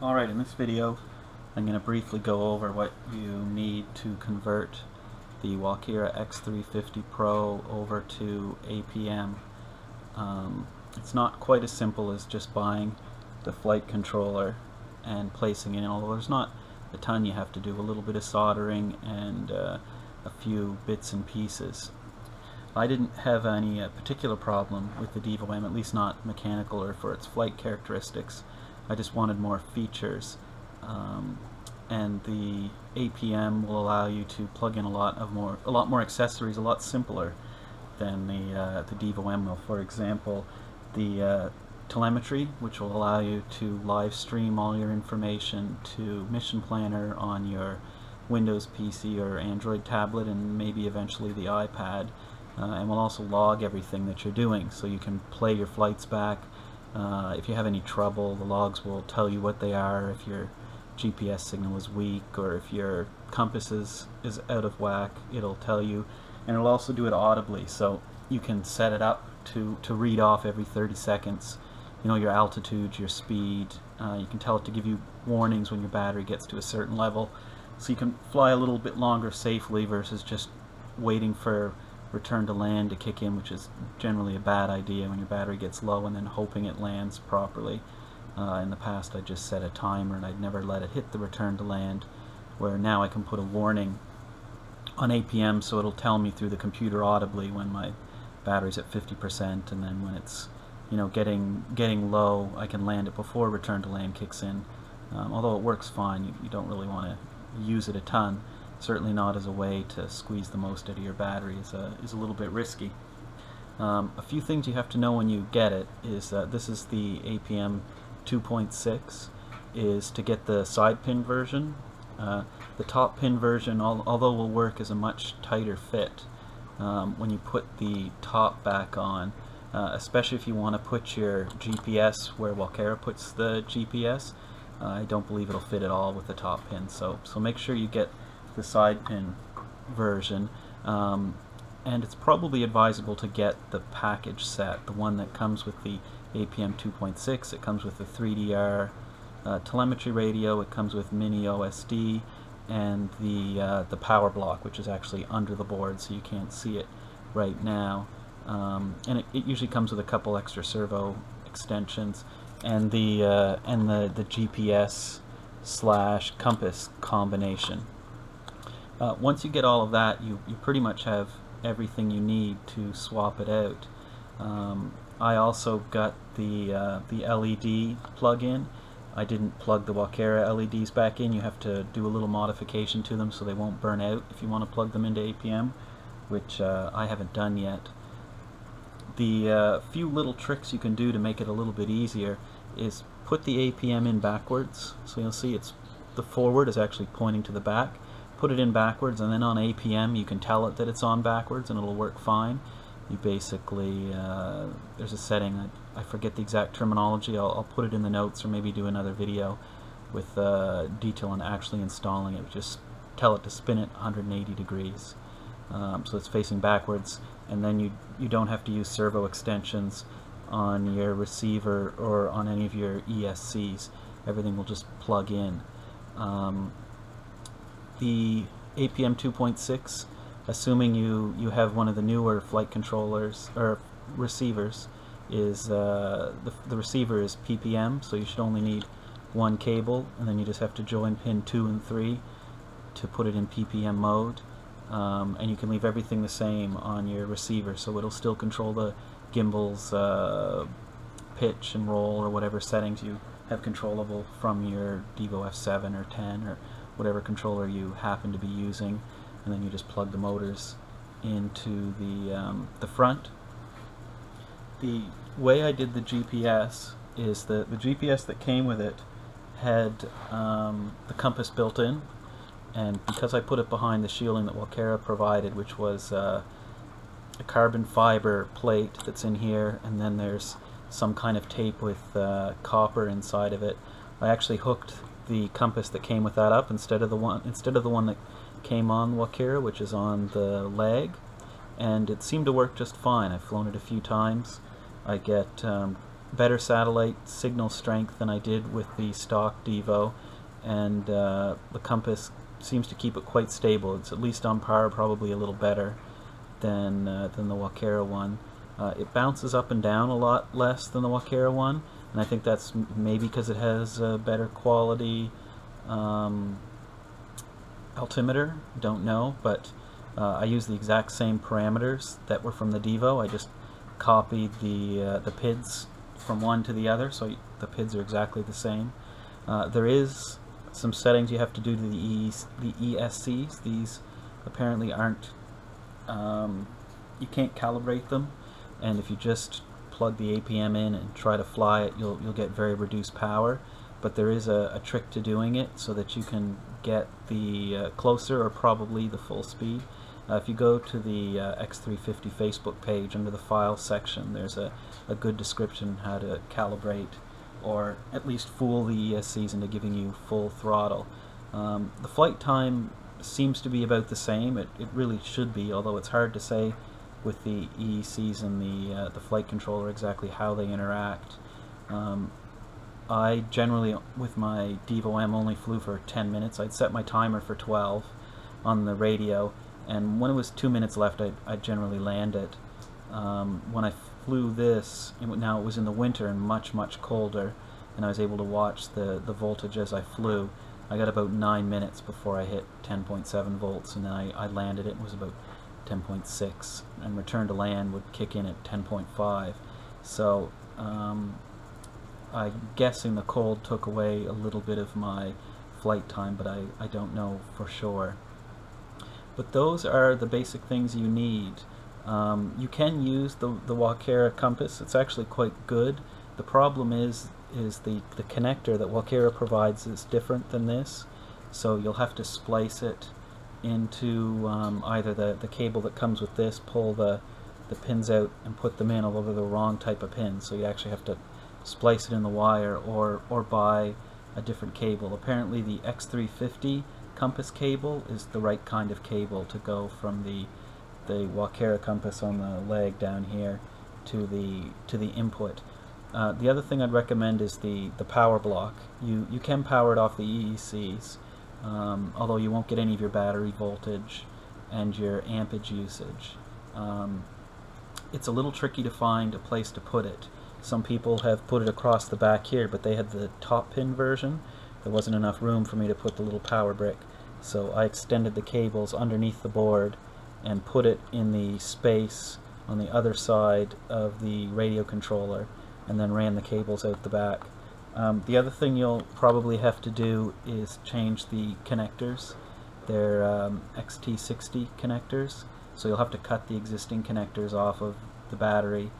Alright, in this video I'm going to briefly go over what you need to convert the Walkera x350 Pro over to APM. It's not quite as simple as just buying the flight controller and placing it in, although there's not a ton you have to do. A little bit of soldering and a few bits and pieces. I didn't have any particular problem with the DevoM, at least not mechanical or for its flight characteristics. I just wanted more features, and the APM will allow you to plug in a lot more accessories, a lot simpler than the DevoM will. For example, the telemetry, which will allow you to live stream all your information to Mission Planner on your Windows PC or Android tablet, and maybe eventually the iPad, and will also log everything that you're doing, so you can play your flights back. If you have any trouble, the logs will tell you what they are. If your GPS signal is weak or if your compass is out of whack, it'll tell you, and it'll also do it audibly, so you can set it up to read off every 30 seconds, you know, your altitude, your speed. You can tell it to give you warnings when your battery gets to a certain level, so you can fly a little bit longer safely versus just waiting for return to land to kick in, which is generally a bad idea when your battery gets low, and then hoping it lands properly. In the past I just set a timer and I'd never let it hit the return to land, where now I can put a warning on APM so it'll tell me through the computer audibly when my battery's at 50%, and then when it's, you know, getting low, I can land it before return to land kicks in. Although it works fine, you don't really want to use it a ton. Certainly not as a way to squeeze the most out of your battery. Is a little bit risky. A few things you have to know when you get it is that this is the APM 2.6. is to get the side pin version. The top pin version, although will work, is a much tighter fit when you put the top back on, especially if you want to put your GPS where Walkera puts the GPS. I don't believe it'll fit at all with the top pin, so make sure you get the side pin version, and it's probably advisable to get the package set, the one that comes with the APM 2.6. It comes with the 3DR telemetry radio, it comes with mini OSD, and the power block, which is actually under the board so you can't see it right now, and it usually comes with a couple extra servo extensions, and the GPS / compass combination. Once you get all of that, you pretty much have everything you need to swap it out. I also got the LED plug-in. I didn't plug the Walkera LEDs back in. You have to do a little modification to them so they won't burn out if you want to plug them into APM, which I haven't done yet. The few little tricks you can do to make it a little bit easier is put the APM in backwards. So you'll see the forward is actually pointing to the back. Put it in backwards, and then on APM you can tell it that it's on backwards and it'll work fine. You basically, there's a setting, I forget the exact terminology, I'll put it in the notes or maybe do another video with detail on actually installing it. Just tell it to spin it 180 degrees. So it's facing backwards, and then you don't have to use servo extensions on your receiver or on any of your ESCs. Everything will just plug in. The APM 2.6, assuming you have one of the newer flight controllers or receivers, is the receiver is PPM, so you should only need one cable, and then you just have to join pin 2 and 3 to put it in PPM mode, and you can leave everything the same on your receiver, so it'll still control the gimbal's pitch and roll or whatever settings you have controllable from your Devo F7 or 10 or whatever controller you happen to be using, and then you just plug the motors into the front. The way I did the GPS is the GPS that came with it had the compass built in, and because I put it behind the shielding that Walkera provided, which was a carbon fiber plate that's in here, and then there's some kind of tape with copper inside of it, I actually hooked the compass that came with that up instead of the one that came on Walkera, which is on the leg, and it seemed to work just fine. I've flown it a few times. I get better satellite signal strength than I did with the stock Devo, and the compass seems to keep it quite stable. It's at least on par, probably a little better than the Walkera one. It bounces up and down a lot less than the Walkera one, and I think that's maybe because it has a better quality altimeter. Don't know, but I use the exact same parameters that were from the Devo. I just copied the PIDs from one to the other, so the PIDs are exactly the same. There is some settings you have to do to the ESCs. These apparently aren't, you can't calibrate them, and if you just plug the APM in and try to fly it, you'll get very reduced power. But there is a trick to doing it so that you can get the closer or probably the full speed. If you go to the X350 Facebook page, under the Files section, there's a good description how to calibrate or at least fool the ESCs into giving you full throttle. The flight time seems to be about the same. It really should be, although it's hard to say with the EECs and the flight controller exactly how they interact. I generally, with my Devo M, only flew for 10 minutes. I'd set my timer for 12 on the radio, and when it was 2 minutes left, I'd generally land it. When I flew this, now it was in the winter and much colder, and I was able to watch the voltage as I flew. I got about 9 minutes before I hit 10.7 volts, and then I landed it. It was about 10.6, and return to land would kick in at 10.5. So I'm guessing the cold took away a little bit of my flight time, but I don't know for sure. But those are the basic things you need. You can use the Walkera compass. It's actually quite good. The problem is the connector that Walkera provides is different than this, so you'll have to splice it into either the cable that comes with this, pull the pins out and put them in, although they're the wrong type of pins, so you actually have to splice it in the wire or buy a different cable. Apparently the X350 compass cable is the right kind of cable to go from the Walkera compass on the leg down here to the input. The other thing I'd recommend is the power block. You can power it off the EECs, although you won't get any of your battery voltage and your ampage usage. It's a little tricky to find a place to put it. Some people have put it across the back here, but they had the top pin version. There wasn't enough room for me to put the little power brick, so I extended the cables underneath the board and put it in the space on the other side of the radio controller, and then ran the cables out the back. The other thing you'll probably have to do is change the connectors. They're XT60 connectors, so you'll have to cut the existing connectors off of the battery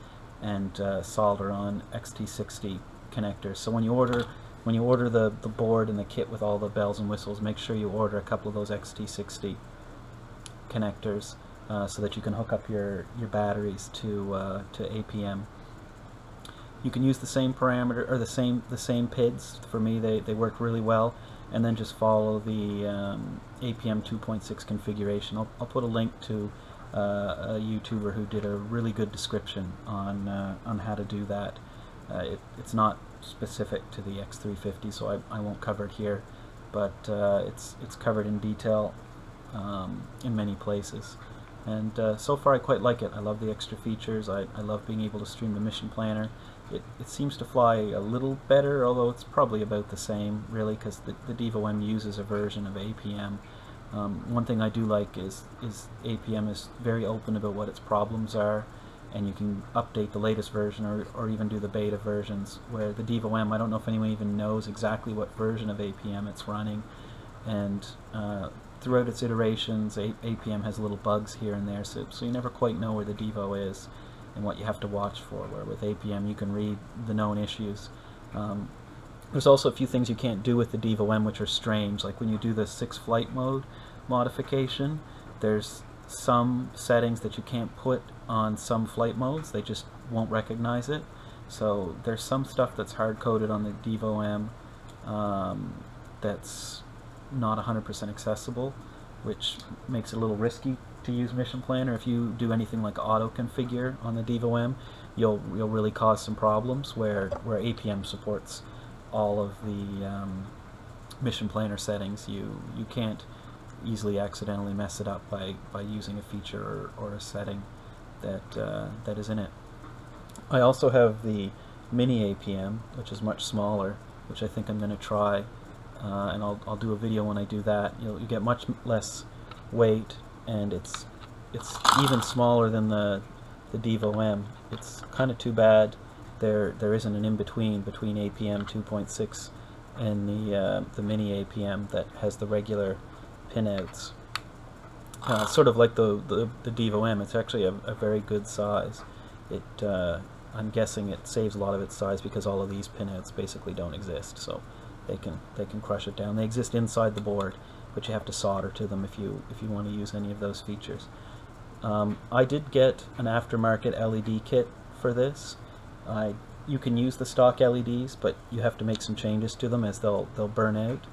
and solder on XT60 connectors. So when you order the board and the kit with all the bells and whistles, make sure you order a couple of those XT60 connectors so that you can hook up your batteries to APM. You can use the same parameter or the same PIDs. For me, they work really well, and then just follow the APM 2.6 configuration. I'll put a link to a YouTuber who did a really good description on how to do that. It's not specific to the X350, so I won't cover it here, but it's covered in detail in many places. And so far I quite like it. I love the extra features. I love being able to stream the mission planner. It seems to fly a little better, although it's probably about the same, really, because the Devo M uses a version of APM. One thing I do like is APM is very open about what its problems are, and you can update the latest version or even do the beta versions, where the Devo M, I don't know if anyone even knows exactly what version of APM it's running, and throughout its iterations APM has little bugs here and there, so you never quite know where the Devo is and what you have to watch for, where with APM you can read the known issues. There's also a few things you can't do with the Devo M which are strange, like when you do the 6 flight mode modification, there's some settings that you can't put on some flight modes. They just won't recognize it. So there's some stuff that's hard-coded on the Devo M that's not 100% accessible. which makes it a little risky to use Mission Planner. If you do anything like auto configure on the DevoM, you'll really cause some problems where APM supports all of the Mission Planner settings. You can't easily accidentally mess it up by using a feature or a setting that is in it. I also have the mini APM, which is much smaller, which I think I'm going to try, and I'll do a video when I do that. You get much less weight, and it's even smaller than the DevoM. It's kind of too bad there isn't an in-between between APM 2.6 and the mini APM that has the regular pinouts. Sort of like the DevoM, it's actually a very good size. I'm guessing it saves a lot of its size because all of these pinouts basically don't exist, so they can crush it down. They exist inside the board, but you have to solder to them if you want to use any of those features. I did get an aftermarket LED kit for this. You can use the stock LEDs, but you have to make some changes to them as they'll burn out.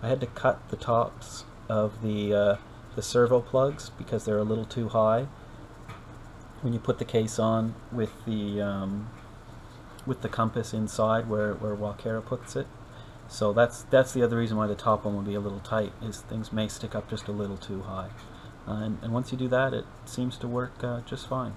I had to cut the tops of the servo plugs because they're a little too high when you put the case on with the compass inside where Walkera puts it. So that's the other reason why the top one will be a little tight, is things may stick up just a little too high. And once you do that, it seems to work just fine.